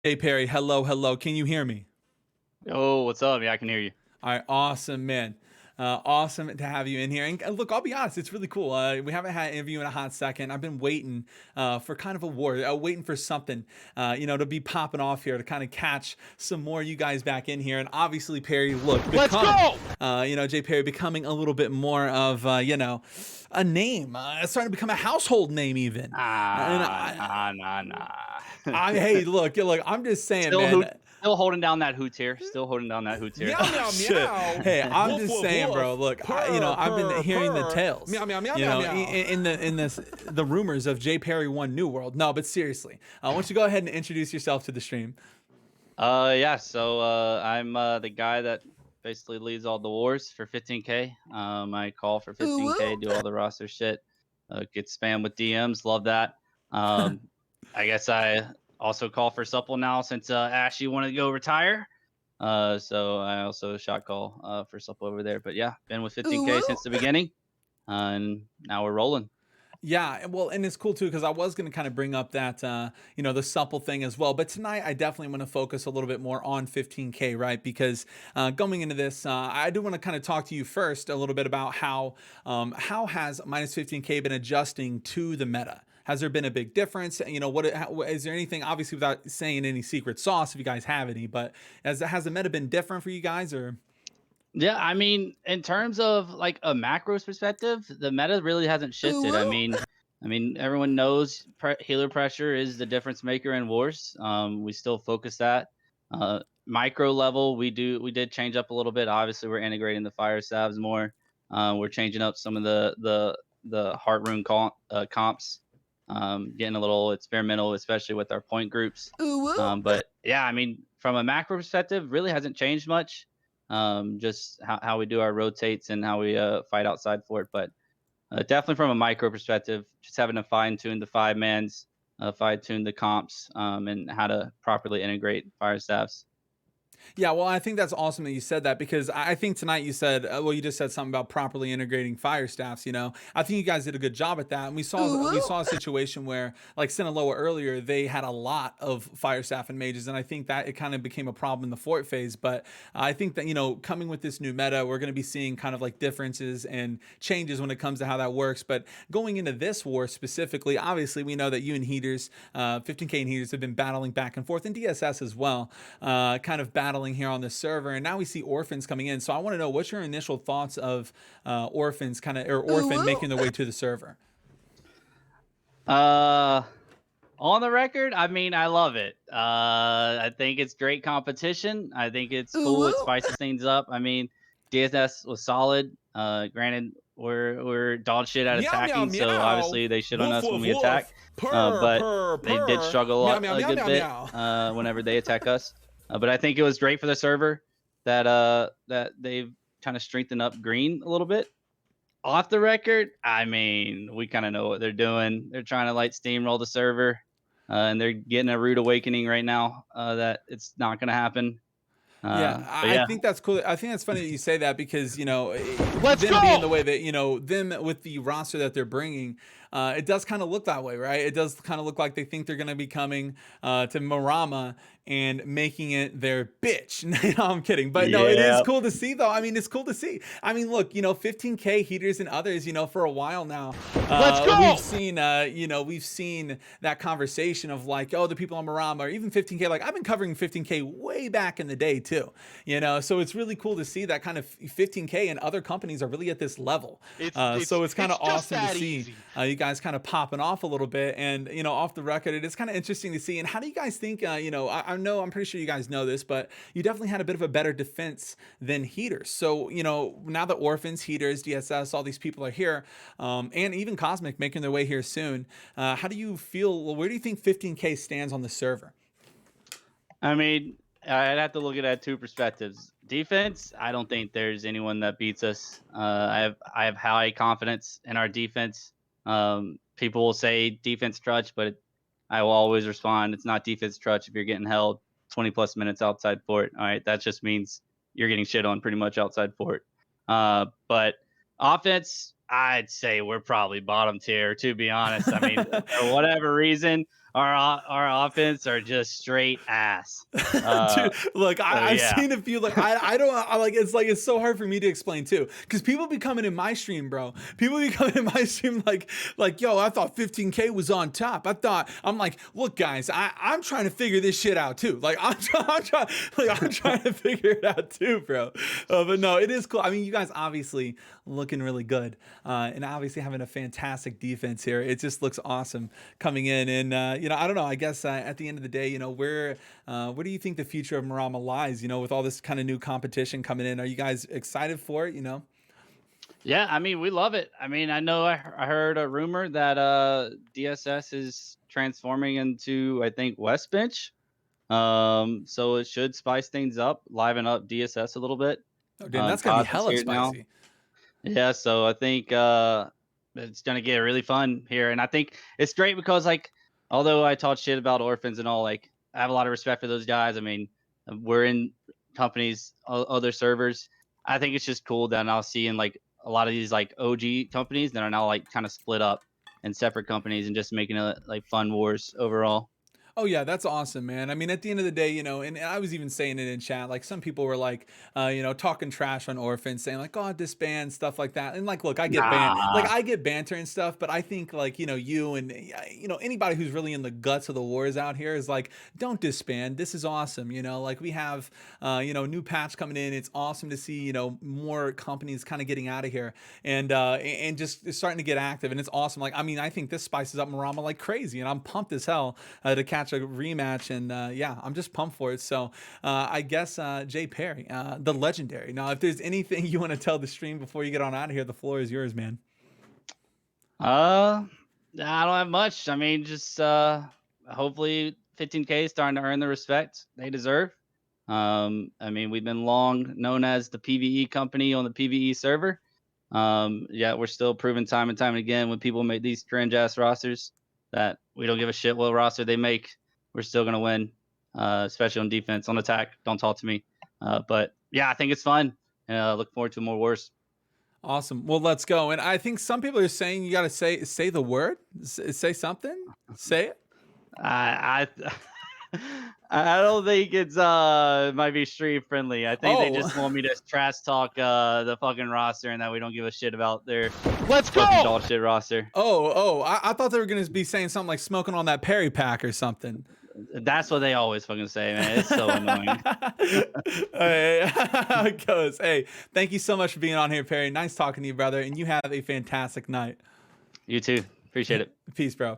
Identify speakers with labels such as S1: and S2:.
S1: Jeperry, hello, hello. Can you hear me?
S2: Oh, what's up? Yeah, I can hear you.
S1: All right, awesome, man. Awesome to have you in here. And look, I'll be honest, it's really cool. We haven't had an interview in a hot second. I've been waiting for kind of a war, waiting for something, to be popping off here to kind of catch some more of you guys back in here. And obviously, Perry, look,
S2: Let's
S1: becoming,
S2: go!
S1: Jeperry becoming a little bit more of, a name. It's starting to become a household name, even. And
S2: Nah.
S1: hey, look, I'm just saying,
S2: Still
S1: man.
S2: hoot, still holding down that hoot tier. Still holding down that hoot tier.
S3: Meow meow
S1: Shit.
S3: meow.
S1: Hey, I'm
S3: Woof
S1: just
S3: woof
S1: saying, bro.
S3: woof.
S1: Look,
S3: Purr
S1: I've been
S3: purr
S1: hearing the
S3: purr.
S1: tales.
S3: Meow meow meow meow meow.
S1: In the rumors of J Perry One New World. No, but seriously, why don't you go ahead and introduce yourself to the stream?
S2: Yeah. So I'm the guy that basically leads all the wars for 15K. I call for 15K, do all the roster shit. Get spammed with DMs. Love that. Um, I guess I also call for supple now since Ashy wanted to go retire. So I also shot call for supple over there. But yeah, been with 15K since the beginning, and now we're rolling.
S1: Yeah, well, and it's cool too because I was going to kind of bring up that the supple thing as well, but tonight I definitely want to focus a little bit more on 15K, right? Because going into this, I do want to kind of talk to you first a little bit about how has minus 15K been adjusting to the meta. Has there been a big difference? Is there anything, obviously without saying any secret sauce, if you guys have any, but has the meta been different for you guys or?
S2: Yeah, I mean, in terms of like a macros perspective, the meta really hasn't shifted. I mean, everyone knows healer pressure is the difference maker in wars. We still focus that. Micro level, we did change up a little bit. Obviously, we're integrating the fire stabs more. We're changing up some of the heart rune comps. Getting a little experimental, especially with our point groups. But yeah, I mean, from a macro perspective, really hasn't changed much. Just how we do our rotates and how we fight outside for it. But definitely from a micro perspective, just having to fine tune the five mans, fine tune the comps, and how to properly integrate fire staffs.
S1: Yeah, well, I think that's awesome that you said that because I think tonight you said, you just said something about properly integrating fire staffs. I think you guys did a good job at that, and we saw a situation where, like Sinaloa earlier, they had a lot of fire staff and mages, and I think that it kind of became a problem in the fort phase. But I think that coming with this new meta, we're going to be seeing kind of like differences and changes when it comes to how that works. But going into this war specifically, obviously we know that you and Heaters, 15K and Heaters have been battling back and forth, and DSS as well, kind of battling here on the server, and now we see Orphans coming in. So I want to know what's your initial thoughts of Orphans or Orphan making their way to the server.
S2: Uh, on the record, I mean, I love it. I think it's great competition. I think it's cool. It spices things up. I mean, DSS was solid. Granted, we're dog shit at
S3: Meow meow
S2: attacking, so
S3: meow.
S2: obviously they shit on
S3: Woof
S2: us when
S3: woof
S2: we attack.
S3: woof. Purr
S2: But
S3: purr
S2: they did
S3: purr.
S2: struggle
S3: Meow meow
S2: a
S3: meow
S2: good
S3: meow
S2: bit
S3: meow.
S2: whenever they attack us. But I think it was great for the server that that they've kind of strengthened up green a little bit. Off the record, I mean, we kind of know what they're doing. They're trying to like steamroll the server, and they're getting a rude awakening right now that it's not going to happen.
S1: Yeah,
S2: But
S1: I
S2: yeah,
S1: think that's cool. I think that's funny that you say that because
S2: let's
S1: them being the
S2: go.
S1: way that them with the roster that they're bringing, it does kind of look that way, right? It does kind of look like they think they're going to be coming to Maramma and making it their bitch. No, I'm kidding, but no, it is
S2: Yeah,
S1: cool to see though. I mean, it's cool to see. I mean, look, 15K Heaters and others, for a while now,
S2: let's go.
S1: we've seen that conversation of like, oh, the people on Maramma or even 15K. Like I've been covering 15K way back in the day too, so it's really cool to see that kind of 15K and other companies are really at this level. So it's kind of
S3: It's just
S1: awesome to
S3: that
S1: see
S3: easy.
S1: you guys kind of popping off a little bit, and off the record, it is kind of interesting to see. And how do you guys think? I know I'm pretty sure you guys know this, but you definitely had a bit of a better defense than Heaters. So now that Orphans, Heaters, DSS, all these people are here, and even Cosmic making their way here soon. How do you feel? Well, where do you think 15K stands on the server?
S2: I mean, I'd have to look at it at two perspectives. Defense, I don't think there's anyone that beats us. I have high confidence in our defense. People will say defense trudge, but I will always respond. It's not defense trudge if you're getting held 20 plus minutes outside fort. All right, that just means you're getting shit on pretty much outside fort. But offense, I'd say we're probably bottom tier, to be honest. I mean, for whatever reason, our offense are just straight ass. Uh,
S1: Dude, look,
S2: so
S1: I've
S2: yeah.
S1: seen a few. I don't. I like it's so hard for me to explain too, because people be coming in my stream, bro. People be coming in my stream like, yo, I thought 15K was on top. I'm like, look, guys, I'm trying to figure this shit out too. Like I'm trying to figure it out too, bro. But no, it is cool. I mean, you guys obviously looking really good, and obviously having a fantastic defense here. It just looks awesome coming in, and I don't know. I guess at the end of the day, where do you think the future of Maramma lies? With all this kind of new competition coming in, are you guys excited for it?
S2: Yeah, I mean, we love it. I mean, I know I heard a rumor that DSS is transforming into, I think, West Bench. So it should spice things up, liven up DSS a little bit.
S1: Oh, damn, that's gonna be
S2: Cosmos
S1: hella
S2: here now.
S1: spicy.
S2: Yeah, so I think it's gonna get really fun here, and I think it's great because, like, although I talk shit about orphans and all, like, I have a lot of respect for those guys. I mean, we're in companies, other servers. I think it's just cool that now seeing like a lot of these like OG companies that are now like kind of split up in separate companies and just making it like fun wars overall.
S1: Oh yeah, that's awesome, man. I mean, at the end of the day, and I was even saying it in chat. Like some people were like, talking trash on Orphan, saying like, "Oh, disband," stuff like that. And like, look, I get
S2: Nah.
S1: I get banter and stuff, but I think like, you and anybody who's really in the guts of the wars out here is like, don't disband. This is awesome. Like we have, new patch coming in. It's awesome to see, more companies kind of getting out of here and just starting to get active. And it's awesome. Like, I mean, I think this spices up Maramma like crazy, and I'm pumped as hell to catch a rematch, and yeah, I'm just pumped for it. So I guess Jeperry, the legendary. Now, if there's anything you want to tell the stream before you get on out of here, the floor is yours, man.
S2: I don't have much. I mean, just hopefully 15K is starting to earn the respect they deserve. I mean, we've been long known as the PVE company on the PVE server. Yeah, we're still proving time and time again when people make these cringe ass rosters that we don't give a shit what roster they make. We're still gonna win, especially on defense. On attack, don't talk to me. But yeah, I think it's fun, and look forward to more wars.
S1: Awesome. Well, let's go. And I think some people are saying you got to say the word, say something, say it.
S2: I I don't think it's it might be stream friendly. I think they
S1: Oh,
S2: just want me to trash talk the fucking roster and that we don't give a shit about their
S1: let's
S2: fucking
S1: go.
S2: dog shit roster.
S1: I thought they were gonna be saying something like smoking on that Perry pack or something.
S2: That's what they always fucking say, man. It's so annoying.
S1: Hey, how it goes. Hey, thank you so much for being on here, Perry. Nice talking to you, brother. And you have a fantastic night.
S2: You too. Appreciate it.
S1: Peace, bro.